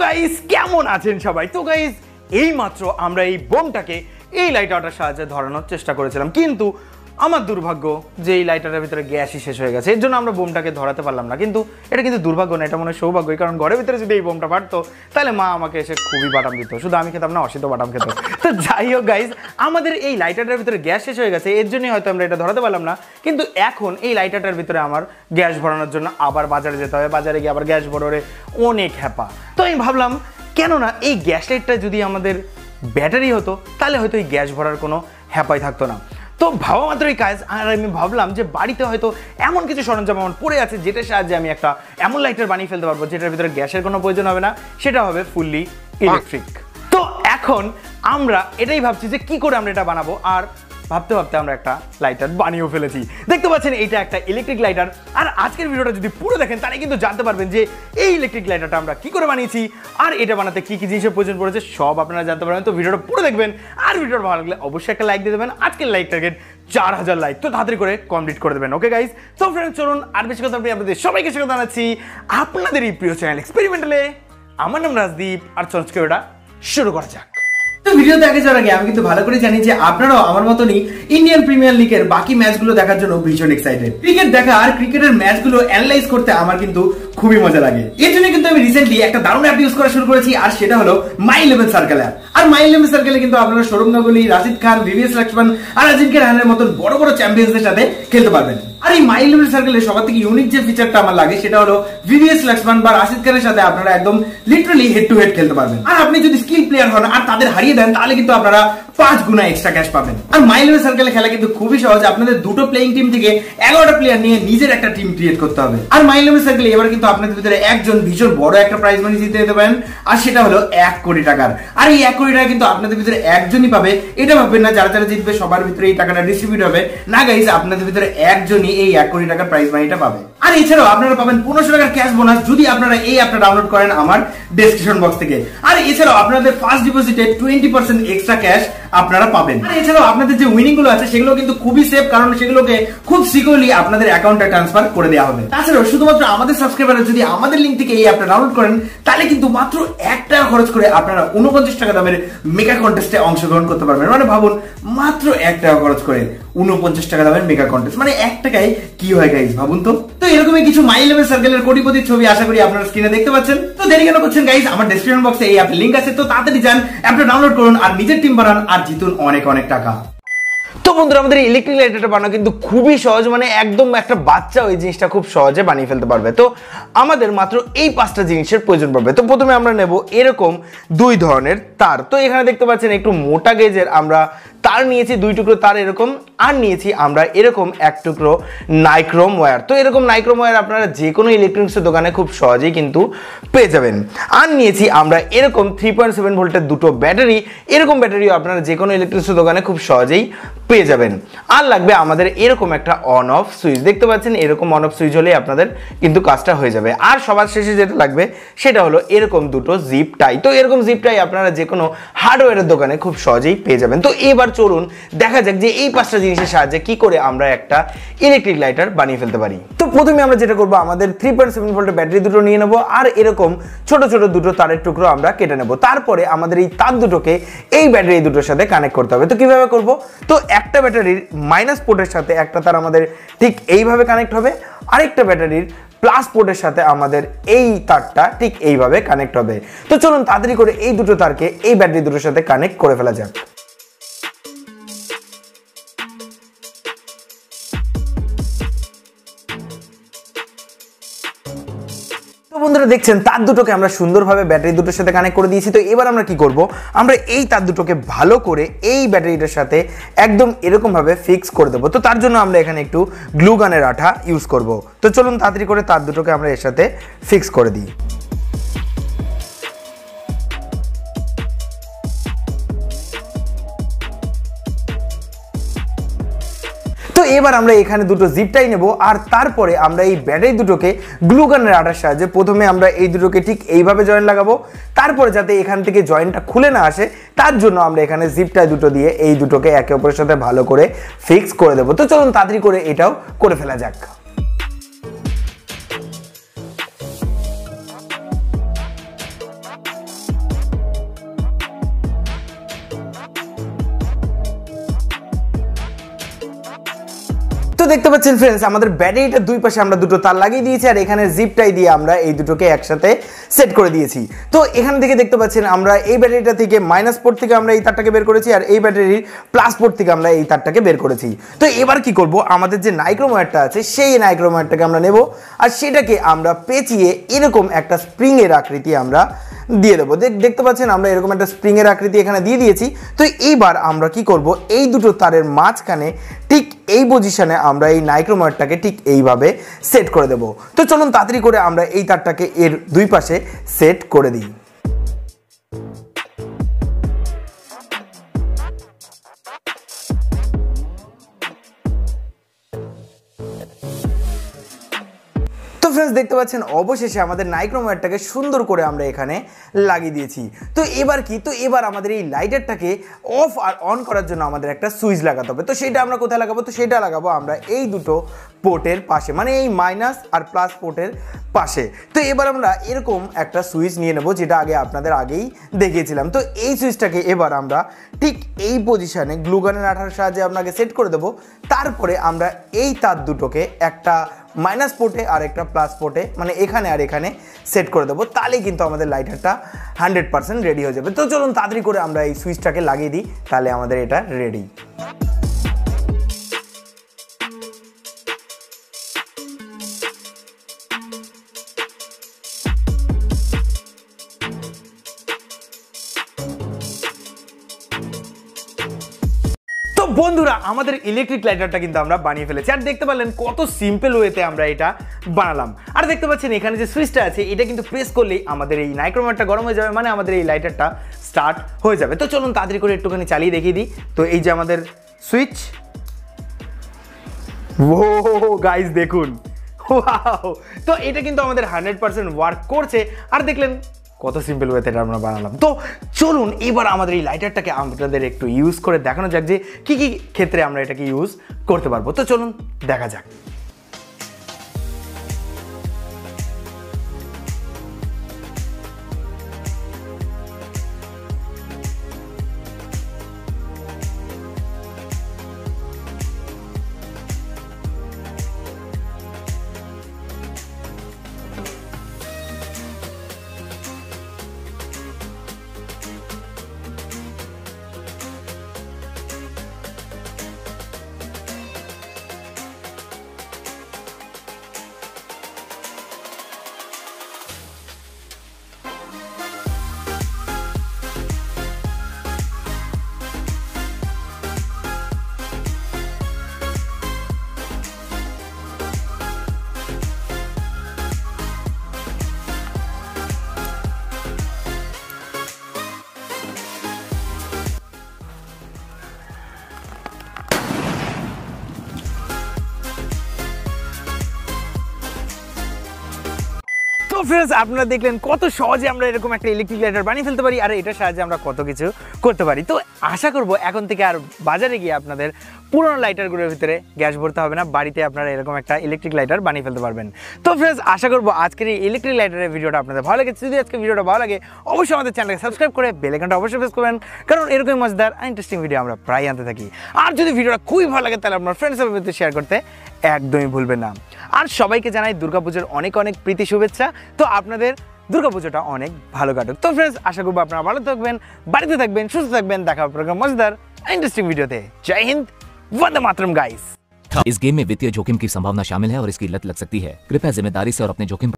Guys কেমন আছেন সবাই? তো গাইস এইমাত্র আমরা এই বোমটাকে এই লাইটারটার সাহায্যে ধরানোর চেষ্টা করেছিলাম, কিন্তু আমার দুর্ভাগ্য যে এই লাইটারের ভিতরে গ্যাসই শেষ হয়ে গেছে। এর জন্য আমরা বোমটাকে ধরাতে পারলাম না। কিন্তু এটা কিন্তু দুর্ভাগ্য না, এটা মনে হয় সৌভাগ্যই, কারণ ঘরের ভিতরে যদি এই বোমটা পারতো তাহলে মা আমাকে এসে খুবই বাটাম দিত। শুধু আমি খেতাম না, অসিত বাটাম খেত। তো যাই হোক গাইস, আমাদের এই লাইটারটার ভিতরে গ্যাস শেষ হয়ে গেছে, এর জন্যই হয়তো আমরা এটা ধরাতে পারলাম না। কিন্তু এখন এই লাইটারটার ভিতরে আমার গ্যাস ভরানোর জন্য আবার বাজারে যেতে হবে, বাজারে গিয়ে আবার গ্যাস ভরে অনেক হ্যাপা। তো আমি ভাবলাম কেননা এই গ্যাস লাইটটা যদি আমাদের ব্যাটারি হতো তাহলে হয়তো এই গ্যাস ভরার কোনো হ্যাপাই থাকতো না। তো ভাবা মাত্রই কাজ, আর আমি ভাবলাম যে বাড়িতে হয়তো এমন কিছু সরঞ্জাম আমার পড়ে আছে যেটার সাহায্যে আমি একটা এমন লাইটার বানিয়ে ফেলতে পারবো যেটার ভিতরে গ্যাসের কোনো প্রয়োজন হবে না, সেটা হবে ফুললি ইলেকট্রিক। তো এখন আমরা এটাই ভাবছি যে কি করে আমরা এটা বানাবো, আর ভাবতে ভাবতে আমরা একটা লাইটার বানিয়েও ফেলেছি। দেখতে পাচ্ছেন এইটা একটা ইলেকট্রিক লাইটার। আর আজকের ভিডিওটা যদি পুরো দেখেন তাহলে কিন্তু জানতে পারবেন যে এই ইলেকট্রিক লাইটারটা আমরা কি করে বানিয়েছি আর এটা বানাতে কি কি জিনিসের প্রয়োজন পড়েছে সব আপনারা জানতে পারবেন। তো ভিডিওটা পুরো দেখবেন, আর ভিডিওটা ভালো লাগলে অবশ্যই একটা লাইক দিয়ে দেবেন। আজকের লাইক টার্গেট 4000 লাইক, তো তাড়াতাড়ি করে কমপ্লিট করে দেবেন। ওকে গাইস, তো ফ্রেন্ডস চলুন আর বেশি কথা আপনাদের সবাইকে স্বাগত জানাচ্ছি আপনাদের এই প্রিয় চ্যানেল এক্সপেরিমেন্টালে। আমার নাম রাজদীপ, আর চলছে ওটা শুরু করা যাক। তো ভিডিও দেখে যাওয়ার আগে আমি কিন্তু ভালো করে জানি যে আপনারাও আমার মতনই ইন্ডিয়ান প্রিমিয়ার লিগের বাকি ম্যাচগুলো দেখার জন্য ভীষণ এক্সাইটেড। ক্রিকেট দেখা আর ক্রিকেটের ম্যাচগুলো অ্যানালাইজ করতে আমার কিন্তু খুবই মজা লাগে। এর জন্য কিন্তু আমি রিসেন্টলি একটা দারুণ অ্যাপ ইউজ করা শুরু করেছি, আর সেটা হলো মাই 11 সার্কেল অ্যাপ। আর মাই 11 সার্কেলে কিন্তু আপনারা সৌরভ গাঙ্গুলি, রাশিদ খান, ভিভিএস লক্ষ্মণ আর আজিঙ্ক্য রাহানের মতন বড় বড় চ্যাম্পিয়নদের সাথে খেলতে পারবেন। আর এই মাই 11 সার্কেলে সবার থেকে ইউনিক যে ফিচারটা আমার লাগে সেটা হলো ভিভিএস লক্ষ্মণ বা রাশিদ খানের সাথে আপনারা একদম লিটারালি হেড টু হেড খেলতে পারবেন। আর আপনি যদি স্কিল প্লেয়ার হন আর তাদের হারিয়ে দেন তাহলে কিন্তু আপনারা 5 গুণা এক্সট্রা ক্যাশ পাবেন। আর মাই 11 সার্কেলে খেলা কিন্তু খুবই সহজ। আপনাদের দুটো প্লেইং টিম থেকে 11টা প্লেয়ার নিয়ে নিজের একটা টিম ক্রিয়েট করতে হবে। আর মাই 11 সার্কেলে এবার কিন্তু আপনাদের ভিতরে একজন ভীষণ বড় একটা প্রাইজ মানি জিতে দিতে পারেন, আর সেটা হলো 1 কোটি টাকার। আর এই 1 কোটি টাকা কিন্তু আপনাদের ভিতরে একজনই পাবে। এটা ভাববেন না যারা যারা জিতবে সবার ভিতরে এই টাকাটা ডিস্ট্রিবিউট হবে, না গাইস, আপনাদের ভিতরে একজনই এই 1 কোটি টাকার প্রাইজ মানিটা পাবে। আর এছাড়াও আপনারা পাবেন 1500 টাকার ক্যাশ বোনাস যদি আপনারা এই অ্যাপটা ডাউনলোড করেন আমার ডেসক্রিপশন বক্স থেকে। আর এছাড়াও আপনাদের ফার্স্ট ডিপোজিটে 20% এক্সট্রা ক্যাশ আপনারা পাবেন। আর এছাড়াও আপনাদের যে উইনিং গুলো আছে সেগুলো কিন্তু খুবই সেফ, কারণ সেগুলোকে খুব সিকিউরলি আপনাদের অ্যাকাউন্টে ট্রান্সফার করে দেওয়া হবে। তাছাড়াও শুধুমাত্র আমাদের সাবস্ক্রাইবাররা যদি আমাদের লিংক থেকে এই অ্যাপটা ডাউনলোড করেন তাহলে কিন্তু মাত্র 1 টাকা খরচ করে আপনারা 49 টাকা দামের মেগা কন্টেস্টে অংশগ্রহণ করতে পারবেন। মানে ভাবুন, মাত্র 1 টাকা খরচ করে 49 টাকা দামের মেগা কন্টেস্ট, মানে 1 টাকায় কি হয় গাইস, ভাবুন তো। তো এরকমই কিছু মাই 11 সার্কেলের কোটিপতির ছবি আশা করি আপনারা স্ক্রিনে দেখতে পাচ্ছেন। তো দেরি কেন করছেন গাইস, আমার ডেসক্রিপশন বক্সে এই অ্যাপের লিংক আছে, তো তাড়াতাড়ি যান অ্যাপটা ডাউনলোড করুন আর নিজের টিম বানান আর জিতুন অনেক অনেক টাকা। তো বন্ধুরা, আমাদের ইলেকট্রিক লাইটারটা বানানো কিন্তু খুবই সহজ, মানে একদম একটা বাচ্চা ওই জিনিসটা খুব সহজে বানিয়ে ফেলতে পারবে। তো আমাদের মাত্র এই 5টা জিনিসের প্রয়োজন পড়বে। তো প্রথমে আমরা নেব এরকম 2 ধরনের তার। তো এখানে দেখতে পাচ্ছেন একটু মোটা গেজের আমরা তার নিয়েছি, 2 টুকরো তার এরকম, আর নিয়েছি আমরা এরকম 1 টুকরো নাইক্রোম ওয়্যার। তো এরকম নাইক্রোম ওয়্যার আপনারা যে কোনো ইলেকট্রনিক্সের দোকানে খুব সহজেই কিন্তু পেয়ে যাবেন। আর নিয়েছি আমরা এরকম 3.7 ভোল্টের 2টো ব্যাটারি। এরকম ব্যাটারিও আপনারা যে কোনো ইলেকট্রনিক্সের দোকানে খুব সহজেই পেয়ে যাবেন। আর লাগবে আমাদের এরকম একটা অন অফ সুইচ। দেখতে পাচ্ছেন এরকম অন অফ সুইচ হলেই আপনাদের কিন্তু কাজটা হয়ে যাবে। আর সবার শেষে যেটা লাগবে সেটা হলো এরকম 2টো জিপ টাই। তো এরকম জিপ টাই আপনারা যে কোনো হার্ডওয়্যারের দোকানে খুব সহজেই পেয়ে যাবেন। তো এবার চলুন দেখা যাক যে এই 5টা জিনিসের সাহায্যে কি করে আমরা একটা ইলেকট্রিক লাইটার বানিয়ে ফেলতে পারি। তো প্রথমে আমরা যেটা করবো, আমাদের 3.7 ভোল্টের ব্যাটারি দুটো নিয়ে নেবো, আর এরকম ছোট ছোট 2টো তারের টুকরো আমরা কেটে নেবো। তারপরে আমাদের এই তার দুটোকে এই ব্যাটারি দুটোর সাথে কানেক্ট করতে হবে। তো কিভাবে করব? তো একটা ব্যাটারির মাইনাস পোর্টের সাথে একটা তার আমাদের ঠিক এইভাবে কানেক্ট হবে, আরেকটা ব্যাটারির প্লাস পোর্টের সাথে আমাদের এই তারটা ঠিক এইভাবে কানেক্ট হবে। তো চলুন তাড়াতাড়ি করে এই 2টো তারকে এই ব্যাটারি দুটোর সাথে কানেক্ট করে ফেলা যাক। বন্ধুরা দেখছেন তার দুটোকে আমরা সুন্দরভাবে ব্যাটারি দুটোর সাথে কানেক্ট করে দিয়েছি। তো এবার আমরা কি করব, আমরা এই তার দুটোকে ভালো করে এই ব্যাটারিটার সাথে একদম এরকম ভাবে ফিক্স করে দেবো। তো তার জন্য আমরা এখানে একটু গ্লু গানের আঠা ইউজ করব। তো চলুন তাড়াতাড়ি করে তার দুটোকে আমরা এর সাথে ফিক্স করে দিই। তো এবার আমরা এখানে 2টো জিপ টাই নেব, আর তারপরে আমরা এই ব্যাটারি দুটোকে গ্লু গানের আঠার সাহায্যে প্রথমে আমরা এই দুটোকে ঠিক এইভাবে জয়েন্ট লাগাবো। তারপরে যাতে এখান থেকে জয়েন্টটা খুলে না আসে তার জন্য আমরা এখানে জিপ টাই দুটো দিয়ে এই দুটোকে একে অপরের সাথে ভালো করে ফিক্স করে দেবো। তো চলুন তাড়াতাড়ি করে এটাও করে ফেলা যাক। দেখতে পাচ্ছেন ফ্রেন্ডস, আমাদের ব্যাটারিটার দুই পাশে আমরা দুটো তার লাগিয়ে দিয়েছি, আর এখানে জিপ টাই দিয়ে আমরা এই দুটোকে একসাথে সেট করে দিয়েছি। তো এখান থেকে দেখতে পাচ্ছেন আমরা এই ব্যাটারিটা থেকে মাইনাস পোর্ট থেকে আমরা এই তারটাকে বের করেছি, আর এই ব্যাটারির প্লাস পোর্ট থেকে আমরা এই তারটাকে বের করেছি। তো এবার কি করব, আমাদের যে নাইক্রোমারটা আছে সেই নাইক্রোমারটাকে আমরা নেব, আর সেটাকে আমরা পেঁচিয়ে এরকম একটা স্প্রিং এর আকৃতি আমরা দিয়ে দেবো। দেখতে পাচ্ছেন আমরা এরকম একটা স্প্রিং এর আকৃতি এখানে দিয়ে দিয়েছি। তো এইবার আমরা কি করব, এই দুটো তারের মাঝখানে ঠিক এই পজিশনে আমরা এই নাইক্রোমারটাকে ঠিক এইভাবে সেট করে দেব। তো চলুন তাড়াতাড়ি করে আমরা এই তারটাকে এর দুই পাশে সেট করে দিই। তো ফ্রেন্ডস দেখতে পাচ্ছেন অবশেষে আমাদের নাইক্রোমারটাকে সুন্দর করে আমরা এখানে লাগিয়ে দিয়েছি। তো এবার কি, তো এবার আমাদের এই লাইটারটাকে অফ আর অন করার জন্য আমাদের একটা সুইচ লাগাতে হবে। তো সেটা আমরা কোথায় লাগাবো, তো সেটা লাগাবো আমরা এই দুটো পোর্টের পাশে, মানে এই মাইনাস আর প্লাস পোর্টের পাশে। তো এবার আমরা এরকম একটা সুইচ নিয়ে নেব, যেটা আগে আপনাদের আগেই দেখিয়েছিলাম। তো এই সুইচটাকে এবার আমরা ঠিক এই পজিশনে গ্লুগানের আঠার সাহায্যে আপনাকে সেট করে দেব। তারপরে আমরা এই তার দুটোকে একটা মাইনাস পোর্টে আর একটা প্লাস পোর্টে, মানে এখানে আর এখানে সেট করে দেবো। তাহলেই কিন্তু আমাদের লাইটারটা 100% রেডি হয়ে যাবে। তো চলুন তাড়াতাড়ি করে আমরা এই সুইচটাকে লাগিয়ে দিই, তাহলে আমাদের এটা রেডি। বন্ধুরা, আমাদের ইলেকট্রিক লাইটারটা কিন্তু আমরা বানিয়ে ফেলেছি, আর দেখতে পারলেন কত সিম্পল ওয়েতে আমরা এটা বানালাম। আর দেখতে পাচ্ছেন এখানে যে সুইচটা আছে এটা কিন্তু প্রেস করলেই আমাদের এই নাইক্রোমারটা গরম হয়ে যাবে, মানে আমাদের এই লাইটারটা স্টার্ট হয়ে যাবে। তো চলুন তাড়াতাড়ি করে একটুখানি চালিয়ে দেখিয়ে দিই। তো এই যে আমাদের সুইচ, ও গাইস দেখুন, ওয়াও! তো এটা কিন্তু আমাদের 100% ওয়ার্ক করছে, আর দেখলেন কত সিম্পল ওয়েতে এটা আমরা বানালাম। তো চলুন এবার আমাদের এই লাইটারটাকে আপনাদের একটু ইউজ করে দেখানো যাক যে কি কি ক্ষেত্রে আমরা এটাকে ইউজ করতে পারবো। তো চলুন দেখা যাক। তো फ्रेंड्स আপনারা দেখলেন কত সহজে আমরা এরকম একটা ইলেকট্রিক লাইটার বানিয়ে ফেলতে পারি, আর এটার সাহায্যে আমরা কত কিছু করতে পারি। তো আশা করব এখন থেকে আর বাজারে গিয়ে আপনাদের পুরনো লাইটারগুলোর ভিতরে গ্যাস ভরতে হবে না, বাড়িতে আপনারা এরকম একটা ইলেকট্রিক লাইটার বানিয়ে ফেলতে পারবেন। তো फ्रेंड्स আশা করব আজকের এই ইলেকট্রিক লাইটারের ভিডিওটা আপনাদের ভালো লেগেছে। যদি আজকে ভিডিওটা ভালো লাগে অবশ্যই আমাদের চ্যানেলকে সাবস্ক্রাইব করে বেল আইকনটা অবশ্যই প্রেস করবেন, কারণ এরকম মজাদার আর ইন্টারেস্টিং ভিডিও আমরা প্রায় আনতে থাকি। আর যদি ভিডিওটা খুবই ভালো লাগে তাহলে আপনার ফ্রেন্ডসদের সাথে শেয়ার করতে একদমই ভুলবেন না। আর সবাইকে জানাই দুর্গাপুজোর অনেক অনেক প্রীতি শুভেচ্ছা। তো আপনাদের দুর্গাপুজোটা অনেক ভালো কাটুক। তো फ्रेंड्स আশা করব আপনারা ভালো থাকবেন, বাড়িতে থাকবেন, সুস্থ থাকবেন। দেখা হবে প্রোগ্রাম মজাদার इंटरेस्टिंग वीडियो थे। जय हिंद, वंदे मातरम गाइस। इस गेम में वित्तीय जोखिम की संभावना शामिल है और इसकी लत लग सकती है। कृपया जिम्मेदारी से और अपने जोखिम